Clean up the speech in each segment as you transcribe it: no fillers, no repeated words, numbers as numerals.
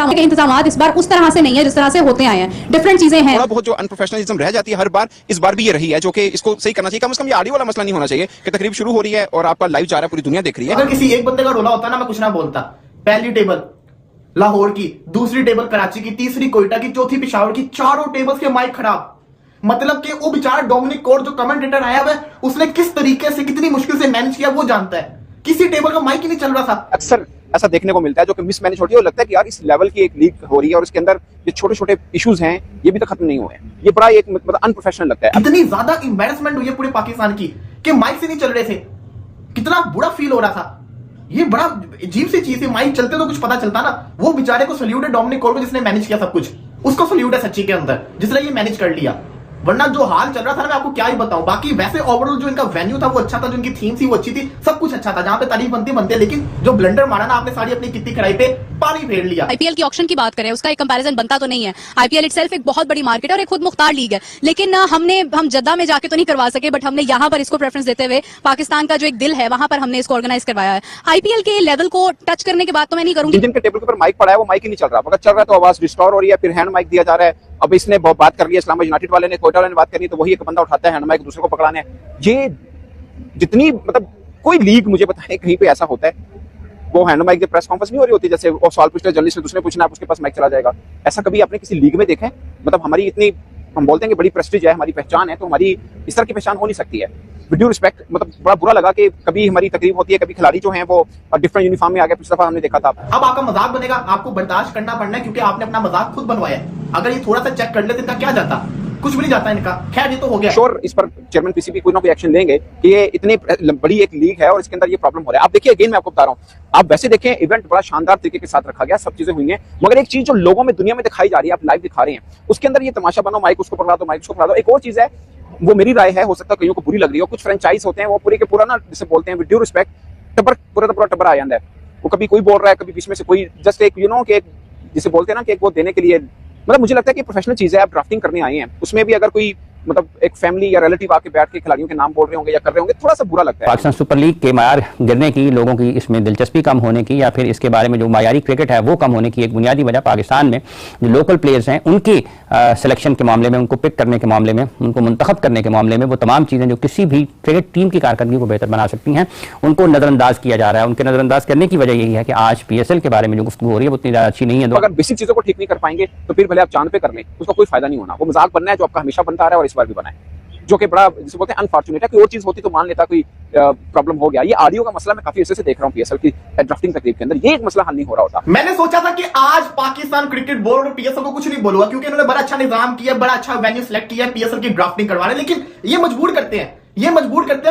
के इंतजाम इस बार उस तरह से नहीं है जिस तरह से होते आए हैं, डिफरेंट चीजें हैं। थोड़ा बहुत जो अनप्रोफेशनलिज्म रह जाती है हर बार, इस बार भी ये रही है, जो कि इसको सही करना चाहिए। कम से कम ये ऑडियो वाला मसला नहीं होना चाहिए कि तकरीब शुरू हो रही है और आपका लाइव जा रहा है, पूरी दुनिया देख रही है। अगर किसी एक बंदे का रोला होता ना, मैं कुछ ना बोलता। पहली टेबल लाहौर की, दूसरी टेबल कराची की, तीसरी कोयटा की, चौथी पेशावर की, चारों टेबल्स के माइक खराब। मतलब कि वो बेचारा डोमिनिक कोर जो कमेंटेटर आया हुआ है, उसने किस तरीके से कितनी मुश्किल से मैनेज किया वो जानता है। किसी टेबल का माइक ही नहीं चल रहा था। अक्सर ऐसा देखने को मिलता है जो कि मिसमैनेज होती है और लगता है कि यार इस लेवल की एक लीग हो रही है और इसके अंदर ये छोटे छोटे इश्यूज हैं, ये भी तो खत्म नहीं हुए हैं। ये बड़ा एक मतलब अनप्रोफेशनल लगता है। इतनी ज्यादा एम्बैरेसमेंट हुई है पूरे पाकिस्तान की कि माइक से नहीं चल रहे थे। कितना बुरा फील हो रहा था। ये बड़ा अजीब सी चीज है। माइक चलते तो कुछ पता चलता ना। वो बेचारे को सल्यूट है डोमिनिक कोर को, जिसने मैनेज किया सब कुछ। उसको सल्यूट है सच्ची के अंदर, जिसने ये मैनेज कर लिया। वरना जो हाल चल रहा था ना, मैं आपको क्या ही बताऊं। बाकी वैसे ओवरऑल जो इनका वेन्यू था वो अच्छा था, जो इनकी थीम थी वो अच्छी थी, सब कुछ अच्छा था। जहां पे तारीफ बनती है, लेकिन जो ब्लंडर मारा ना आपने सारी अपनी कितनी खड़ाई पे पानी फेर लिया। आईपीएल की ऑक्शन की बात करें, उसका एक कंपैरिजन बनता तो नहीं है। आईपीएल इटसेल्फ एक बहुत बड़ी मार्केट है और एक खुद मुख्तार लीग है, लेकिन हम जद्दा में जाके तो नहीं करवा सके, बट हमने यहाँ पर इसको प्रेफरेंस देते हुए पाकिस्तान का जो एक दिल है वहां पर हमने इसको ऑर्गेनाइज करवाया है। आईपीएल के लेवल को टच करने की बात तो मैं नहीं करूंगी। जिनके टेबल के ऊपर माइक पड़ा है वो माइक ही नहीं चल रहा, अगर चल रहा है तो आवाज डिस्टॉर्ट हो रही है, फिर हैंड माइक दिया जा रहा है। अब इसने बात कर ली है इस्लामाबाद यूनाइटेड वाले ने, कोयटा वाले ने बात करनी, तो वही एक बंदा उठाता है हैंड माइक दूसरे को पकड़ाने। ये जितनी मतलब कोई लीग मुझे बताए कहीं पे ऐसा होता है, वो हैंड माइक की प्रेस कॉन्फ्रेंस नहीं हो रही होती, जैसे वो सवाल पूछते हैं जर्नलिस्ट ने, दूसरे पूछना, आप उसके पास माइक चला जाएगा। ऐसा कभी आपने किसी लीग में देखा है? मतलब हमारी इतनी, हम बोलते हैं कि बड़ी प्रेस्टीज है, हमारी पहचान है, तो हमारी इस तरह की पहचान हो नहीं सकती है। विद ड्यू रिस्पेक्ट, मतलब बड़ा बुरा लगा कि कभी हमारी तकरीब होती है, कभी खिलाड़ी जो हैं वो डिफरेंट यूनिफॉर्म में आ गए। पिछली दफा हमने देखा था। अब आपका मजाक बनेगा, आपको बर्दाश्त करना पड़ना है, क्योंकि आपने अपना मजाक खुद बनवाया है। अगर ये थोड़ा सा चेक कर लेते इनका क्या जाता, कुछ भी नहीं जाता इनका। खैर ये तो हो गया। श्योर इस पर चेयरमैन पीसीबी कोई ना कोई एक्शन लेंगे कि ये इतनी बड़ी एक लीग है और इसके अंदर ये प्रॉब्लम हो रहा है। आप देखिए, अगेन मैं आपको बता रहा हूँ, आप वैसे देखें इवेंट बड़ा शानदार तरीके के साथ रखा गया, सब चीजें हुई हैं, मगर एक चीज जो लोगों में दुनिया में दिखाई जा रही है, आप लाइव दिखा रहे हैं, उसके अंदर ये तमाशा बनो, माइक उसको पकड़ा दो, माइक उसको पकड़ा दो। एक और चीज है, वो मेरी राय है, हो सकता है कईयों को बुरी लग रही हो, कुछ फ्रेंचाइज होते हैं वो पूरे के पूरा ना, जिसे बोलते हैं विद ड्यू रिस्पेक्ट, टबर पूरा का पूरा टबर आ जाता है। वो कभी कोई बोल रहा है, कभी बीच में से कोई जस्ट एक कि एक जिसे बोलते हैं ना कि एक वो देने के लिए, मतलब मुझे लगता है कि प्रोफेशनल चीज है। आप ड्राफ्टिंग करने आए हैं, उसमें भी अगर कोई मतलब एक फैमिली या रिलेटिव आके बैठ के खिलाड़ियों के नाम बोल रहे होंगे या कर रहे होंगे, थोड़ा सा बुरा लगता है। पाकिस्तान सुपर लीग के मायार गिरने की, लोगों की इसमें दिलचस्पी कम होने की, या फिर इसके बारे में जो मायारी क्रिकेट है वो कम होने की एक बुनियादी वजह पाकिस्तान में जो लोकल प्लेयर्स हैं उनकी सिलेक्शन के मामले में, उनको पिक करने के मामले में, उनको मुंतखब करने के मामले में, वो तमाम चीज़ें जो किसी भी क्रिकेट टीम की कारकर्दगी को बेहतर बना सकती हैं, उनको नज़रअंदाज किया जा रहा है। उनके नज़रअंदाज करने की वजह यही है कि आज PSL के बारे में जो गुफ्तगू हो रही है वो उतनी ज़्यादा अच्छी नहीं है। तो अगर बेसिक चीजों को ठीक नहीं कर पाएंगे तो फिर भले आप चांद पे कर लें, उसका कोई फायदा नहीं होना। वो मजाक बनना है जो आपका हमेशा बनता आ रहा है और इस बार भी बना है, जो कि बड़ा जिसे बोलते हैं अनफॉर्चुनेट है। कोई और चीज होती तो मान लेता कोई प्रॉब्लम हो गया। ये ऑडियो का मसला मैं काफी अर्से से देख रहा हूँ PSL की ड्राफ्टिंग तकरीब के अंदर, ये एक मसला हल नहीं हो रहा होता। मैंने सोचा था कि आज पाकिस्तान क्रिकेट बोर्ड और PSL को कुछ नहीं बोलूंगा, क्योंकि इन्होंने बड़ा अच्छा निजाम किया, बड़ा अच्छा वेन्यू सिलेक्ट किया PSL की ड्राफ्टिंग करवाने, लेकिन ये मजबूर करते हैं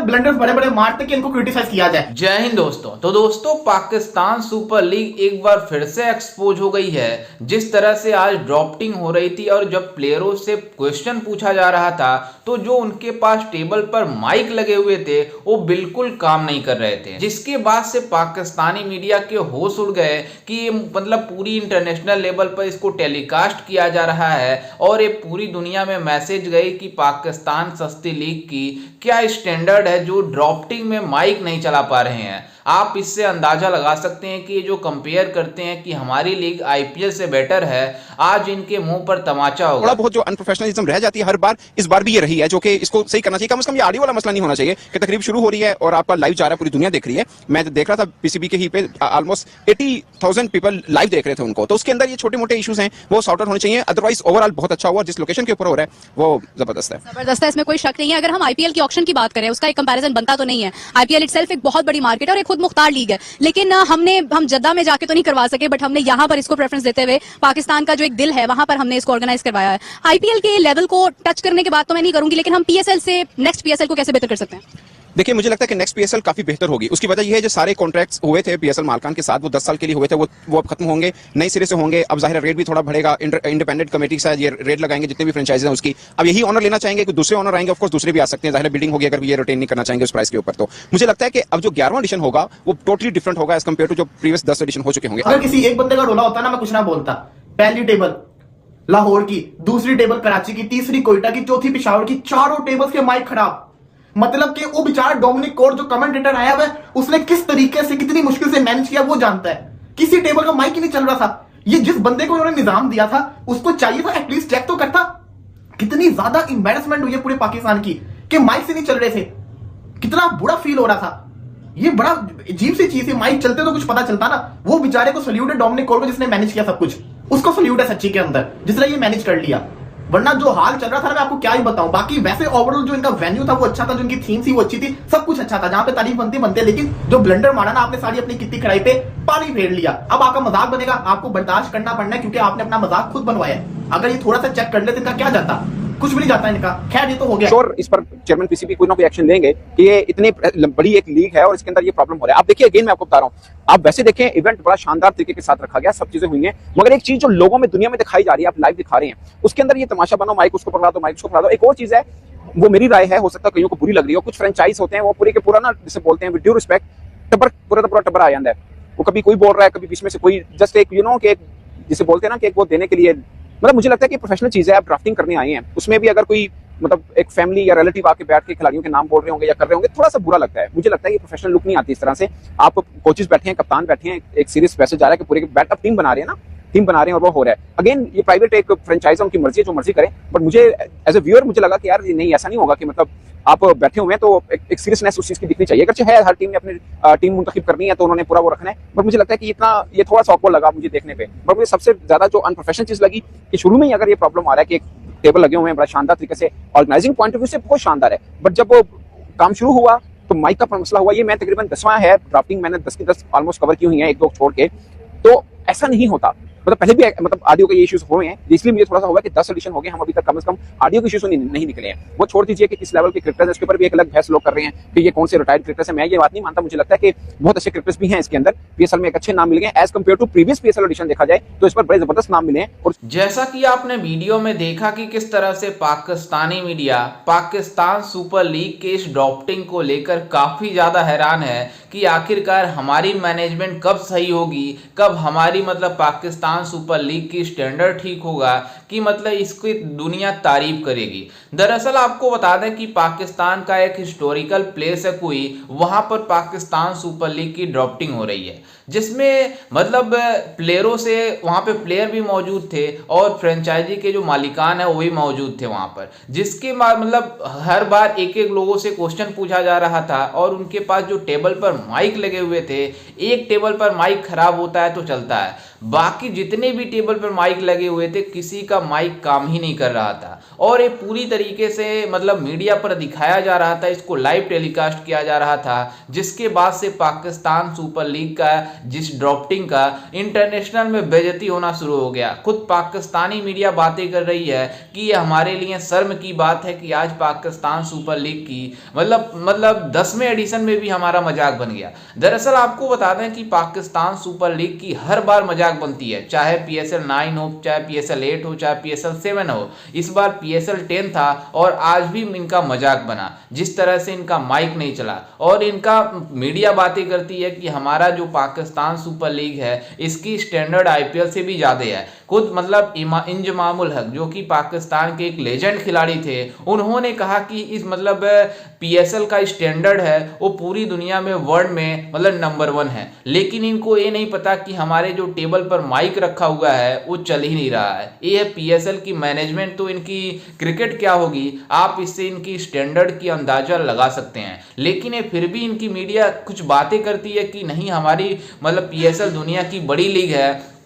ब्लंडर्स बड़े बड़े मारते कि इनको क्रिटिसाइज किया जाए। जय हिंद दोस्तों। तो दोस्तों, पाकिस्तान सुपर लीग एक बार फिर से एक्सपोज हो गई है। जिस तरह से आज ड्राफ्टिंग हो रही थी और जब प्लेयरों से क्वेश्चन पूछा जा रहा था, तो जो उनके पास टेबल पर माइक लगे हुए थे वो बिल्कुल काम नहीं कर रहे थे, जिसके बाद से पाकिस्तानी मीडिया के होश उड़ गए कि ये मतलब पूरी इंटरनेशनल लेवल पर इसको टेलीकास्ट किया जा रहा है और ये पूरी दुनिया में मैसेज गई कि पाकिस्तान सस्ती लीग की क्या स्टैंडर्ड है जो ड्राफ्टिंग में माइक नहीं चला पा रहे हैं। आप इससे अंदाजा लगा सकते हैं कि ये जो कंपेयर करते हैं कि हमारी लीग IPL से बेटर है, आज इनके मुंह पर तमाचा होगा। थोड़ा बहुत जो अनप्रोफेशनलिज्म रह जाती है हर बार, इस बार भी ये रही है, जो कि इसको सही करना चाहिए। कम से कम ये ऑडियो वाला मसला नहीं होना चाहिए कि तकरीब शुरू हो रही है और आपका लाइव जा रहा है, पूरी दुनिया देख रही है। मैं देख रहा था PCB के ही पे ऑलमोस्ट 80,000 पीपल लाइव देख रहे थे उनको, तो उसके अंदर ये छोटे मोटे इश्यूज हैं वो सॉर्ट आउट होने चाहिए। अदरवाइज ओवरऑल बहुत अच्छा हुआ, जिस लोकेशन के ऊपर हो रहा है वो जबरदस्त है, इसमें कोई शक नहीं है। अगर हम IPL की ऑक्शन की बात करें, उसका एक कंपैरिजन बनता तो नहीं है। IPL इटसेल्फ एक बहुत बड़ी मार्केट है और एक खुद मुख्तार लीग है, लेकिन हम जद्दा में जाके तो नहीं करवा सके, बट हमने यहाँ पर इसको प्रेफरेंस देते हुए पाकिस्तान का जो एक दिल है वहां पर हमने इसको ऑर्गेनाइज करवाया है। IPL के लेवल को टच करने की बात तो मैं नहीं करूंगी, लेकिन हम PSL से नेक्स्ट PSL को कैसे बेहतर कर सकते हैं? देखिए, मुझे लगता है कि नेक्स्ट PSL काफी बेहतर होगी। उसकी वजह यह है जो सारे कॉन्ट्रैक्ट्स हुए थे PSL मालकान के साथ, वो 10 साल के लिए हुए थे, वो अब खत्म होंगे, नए सिरे से होंगे। अब जाहिर रेट भी थोड़ा बढ़ेगा, इंडिपेंडेंट कमेटी के साथ ये रेट लगाएंगे जितने भी फ्रेंचाइज हैं उसकी। अब यही ऑनर लेना चाहेंगे कि दूसरे ऑनर आएंगे, ऑफकोर्स दूसरे भी आ सकते हैं, जाहिर बिल्डिंग होगी अगर ये रिटेन नहीं करना चाहेंगे उस प्राइस के ऊपर। तो मुझे लगता है कि अब जो 11वां एडिशन होगा वो टोटली डिफरेंट होगा एज कम्पेयर टू जो प्रीवियस 10 एडिशन हो चुके होंगे। अगर किसी एक बंदे का रोला होता ना, मैं कुछ ना बोलता। पहली टेबल लाहौर की, दूसरी टेबल कराची की, तीसरी कोयटा की, चौथी पेशावर की, चारों टेबल्स के माइक खराब। मतलब कि वो बेचारा डोमिनिक कोर जो कमेंटेटर आया हुआ है, उसने किस तरीके से कितनी मुश्किल से मैनेज किया वो जानता है। किसी टेबल का माइक ही नहीं चल रहा था। ये जिस बंदे को इन्होंने निजाम दिया था उसको चाहिए था एटलीस्ट चेक तो करता। कितनी ज्यादा इंबैरेसमेंट हुई है पूरे पाकिस्तान की कि माइक से नहीं चल रहे थे, कितना बुरा फील हो रहा था। ये बड़ा अजीब सी चीज है, माइक चलते तो कुछ पता चलता ना। वो बेचारे को सल्यूट है डोमिनिक कोल को जिसने मैनेज किया सब कुछ, उसको सल्यूट है सच्ची के अंदर जिसने ये मैनेज कर लिया। वरना जो हाल चल रहा था ना मैं आपको क्या ही बताऊं। बाकी वैसे ओवरऑल जो इनका वेन्यू था वो अच्छा था, जो इनकी थीम थी वो अच्छी थी, सब कुछ अच्छा था, जहां पे तारीफ बनते, लेकिन जो ब्लंडर मारा ना आपने सारी अपनी कितनी खड़ाई पे पानी फेर लिया। अब आपका मजाक बनेगा, आपको बर्दाश्त करना पड़ना है क्योंकि आपने अपना मजाक खुद बनवाया है। अगर ये थोड़ा सा चेक कर लेते इनका क्या जाता, कुछ भी नहीं जाता इनका। खैर ये तो हो गया। श्योर इस पर चेयरमैन पीसीबी कोई ना कोई एक्शन लेंगे कि ये इतनी बड़ी एक लीग है और इसके अंदर ये प्रॉब्लम हो रहा है। आप देखिए अगेन मैं आपको बता रहा हूं, आप वैसे देखें इवेंट बड़ा शानदार तरीके के साथ रखा गया, सब चीजें हुई हैं, मगर एक चीज जो लोगों में दुनिया में दिखाई जा रही है, आप लाइव दिखा रहे हैं, उसके अंदर ये तमाशा बनो, माइक उसको पकड़ा दो, माइक उसको पकड़ा दो। एक और चीज है, वो मेरी राय है, हो सकता है कईयों को बुरी लग रही हो, कुछ फ्रेंचाइज होते हैं वो पूरे के पूरा ना जिसे बोलते हैं विद ड्यू रिस्पेक्ट टबर पूरा का पूरा टबर आ जाता है। वो कभी कोई बोल रहा है, कभी बीच में से कोई जस्ट एक कि जिसे बोलते हैं ना कि एक वो देने के लिए, मतलब मुझे लगता है कि प्रोफेशनल चीज है, आप ड्राफ्टिंग करने आए हैं, उसमें भी अगर कोई मतलब एक फैमिली या रिलेटिव आके बैठ के खिलाड़ियों के नाम बोल रहे होंगे या कर रहे होंगे, थोड़ा सा बुरा लगता है। मुझे लगता है कि प्रोफेशनल लुक नहीं आती इस तरह से। आप कोचेस बैठे हैं, कप्तान बैठे हैं, एक सीरियस मैसेज आ रहा है कि पूरे बैट अप टीम बना रहे हैं ना, टीम बना रहे हैं और वो हो रहा है। अगेन ये प्राइवेट एक फ्रेंचाइज है, उनकी मर्जी है, जो मर्जी करें, बट मुझे एज ए व्यूअर मुझे लगा कि यार नहीं ऐसा नहीं होगा कि मतलब आप बैठे हुए हैं तो एक सीरियसनेस उस चीज की दिखनी चाहिए। अगर है हर टीम ने अपनी टीम मुंतखब करनी है तो उन्होंने पूरा वो रखना है, बट मुझे लगता है कि इतना ये थोड़ा सा ऑकवर्ड लगा मुझे देखने पे। बट मुझे सबसे ज्यादा जो अनप्रोफेशनल चीज लगी कि शुरू में ही अगर ये प्रॉब्लम आ रहा है कि एक टेबल लगे हुए हैं बड़ा शानदार तरीके से, ऑर्गेनाइजिंग पॉइंट ऑफ व्यू से बहुत शानदार है, बट जब वो काम शुरू हुआ तो माइक का मसला हुआ। ये मैं तकरीबन 10वां है ड्राफ्टिंग, मैंने 10 की 10 ऑलमोस्ट कवर की हुई है, एक दो छोड़ के, तो ऐसा नहीं होता। मतलब पहले भी मतलब ऑडियो के ये इश्यूज हुए हैं, इसलिए मुझे थोड़ा सा हुआ कि 10 एडिशन हो गए, हम अभी तक कम से कम ऑडियो के इश्यूज नहीं निकले हैं। वो छोड़ दीजिए कि किस लेवल के क्रिकेटर्स, इसके ऊपर भी एक अलग बहस लोग कर रहे हैं कि ये कौन से रिटायर्ड क्रिकेटर्स हैं। मैं ये बात नहीं मानता, मुझे लगता है कि बहुत अच्छे क्रिकेटर्स भी हैं इसके अंदर। पीएसएल में एक अच्छे नाम मिल गए as compare to previous PSL edition देखा जाए तो इस पर बड़े जबरदस्त नाम मिले हैं। और जैसा कि आपने वीडियो में देखा कि किस तरह से Pakistani media Pakistan super league के इस ड्राफ्टिंग को लेकर काफी ज्यादा हैरान है कि आखिरकार हमारी मैनेजमेंट कब सही होगी, कब हमारी मतलब पाकिस्तान सुपर लीग की स्टैंडर्ड ठीक होगा कि मतलब इसकी दुनिया तारीफ करेगी। दरअसल आपको बता दें कि पाकिस्तान का एक हिस्टोरिकल प्लेस है कोई, वहां पर पाकिस्तान सुपर लीग की ड्राफ्टिंग हो रही है, जिसमें मतलब प्लेयरों से वहां पे प्लेयर भी मौजूद थे और फ्रेंचाइजी के जो मालिकान है वो भी मौजूद थे वहां पर, जिसके मतलब हर बार एक एक लोगों से क्वेश्चन पूछा जा रहा था और उनके पास जो टेबल पर माइक लगे हुए थे, एक टेबल पर माइक खराब होता है तो चलता है, बाकी जितने भी टेबल पर माइक लगे हुए थे किसी का माइक काम ही नहीं कर रहा था और ये पूरी तरीके से मतलब मीडिया पर दिखाया जा रहा था, इसको लाइव टेलीकास्ट किया जा रहा था, जिसके बाद से पाकिस्तान सुपर लीग का जिस ड्राफ्टिंग का इंटरनेशनल में बेइज्जती होना शुरू हो गया। खुद पाकिस्तानी मीडिया बातें कर रही है कि ये हमारे लिए शर्म की बात है कि आज पाकिस्तान सुपर लीग की मतलब 10वें एडिशन में भी हमारा मजाक बन गया। दरअसल आपको बता दें कि पाकिस्तान सुपर लीग की हर बार मजाक बनती है, चाहे PSL 9 हो, चाहे PSL 8 हो, चाहे PSL 7 हो। इस बार PSL 10 था और आज भी इनका मजाक बना, जिस तरह से इनका माइक नहीं चला और इनका मीडिया बातें करती है कि हमारा जो पाकिस्तान सुपर लीग है इसकी स्टैंडर्ड IPL से भी ज्यादा है। खुद मतलब इंजमामुल हक जो कि पाकिस्तान के एक लेजेंड खिलाड़ी थे, उन्होंने कहा कि इस मतलब PSL का स्टैंडर्ड है वो पूरी दुनिया में वर्ल्ड में मतलब नंबर 1 है, लेकिन इनको ये नहीं पता कि हमारे जो टेबल पर माइक रखा हुआ है वो चल ही नहीं रहा है। ये है PSL की मैनेजमेंट, तो इनकी क्रिकेट क्या होगी आप इससे इनकी स्टैंडर्ड की अंदाजा लगा सकते हैं। लेकिन ये फिर भी इनकी मीडिया कुछ बातें करती है कि नहीं हमारी मतलब PSL दुनिया की बड़ी लीग है।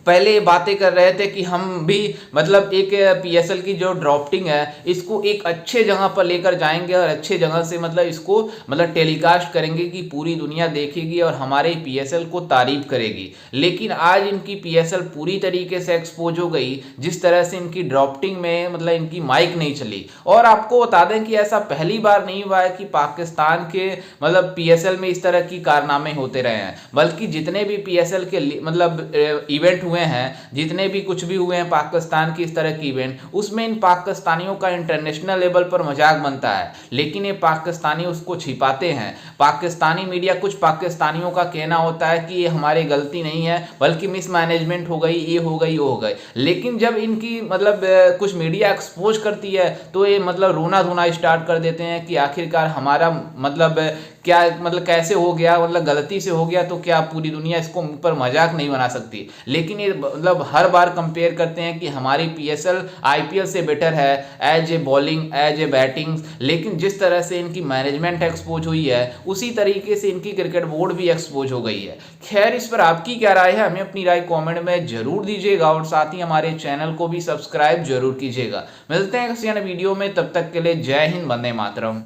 पहले ये बातें कर रहे थे कि हम भी मतलब एक PSL की जो ड्राफ्टिंग है इसको एक अच्छे जगह पर लेकर जाएंगे और अच्छे जगह से मतलब इसको मतलब टेलीकास्ट करेंगे कि पूरी दुनिया देखेगी और हमारे PSL को तारीफ करेगी। लेकिन आज इनकी PSL पूरी तरीके से एक्सपोज हो गई, जिस तरह से इनकी ड्राफ्टिंग में मतलब इनकी माइक नहीं चली। और आपको बता दें कि ऐसा पहली बार नहीं हुआ है कि पाकिस्तान के मतलब PSL में इस तरह की कारनामे होते रहे हैं, बल्कि जितने भी PSL के मतलब इवेंट हुए हैं, जितने भी कुछ भी हुए हैं पाकिस्तान की इस तरह की इवेंट, उसमें इन पाकिस्तानियों का इंटरनेशनल लेवल पर मजाक बनता है, लेकिन ये पाकिस्तानी उसको छिपाते हैं। पाकिस्तानी मीडिया, कुछ पाकिस्तानियों का कहना होता है कि ये हमारी गलती नहीं है बल्कि मिसमैनेजमेंट हो गई, ये हो गई, वो हो गई। लेकिन जब इनकी मतलब कुछ मीडिया एक्सपोज करती है तो ये मतलब रोना धोना स्टार्ट कर देते हैं कि आखिरकार हमारा मतलब क्या मतलब कैसे हो गया, मतलब गलती से हो गया तो क्या पूरी दुनिया इसको ऊपर मजाक नहीं बना सकती। लेकिन ये मतलब हर बार कंपेयर करते हैं कि हमारी पीएसएल आईपीएल से बेटर है as a bowling as a batting, लेकिन जिस तरह से इनकी मैनेजमेंट एक्सपोज हुई है उसी तरीके से इनकी क्रिकेट बोर्ड भी एक्सपोज हो गई है। खैर, इस पर आपकी क्या राय है, हमें अपनी राय कमेंट में जरूर दीजिएगा और साथ ही हमारे चैनल को भी सब्सक्राइब जरूर कीजिएगा। मिलते हैं किसी अन्य वीडियो में, तब तक के लिए जय हिंद, वंदे मातरम।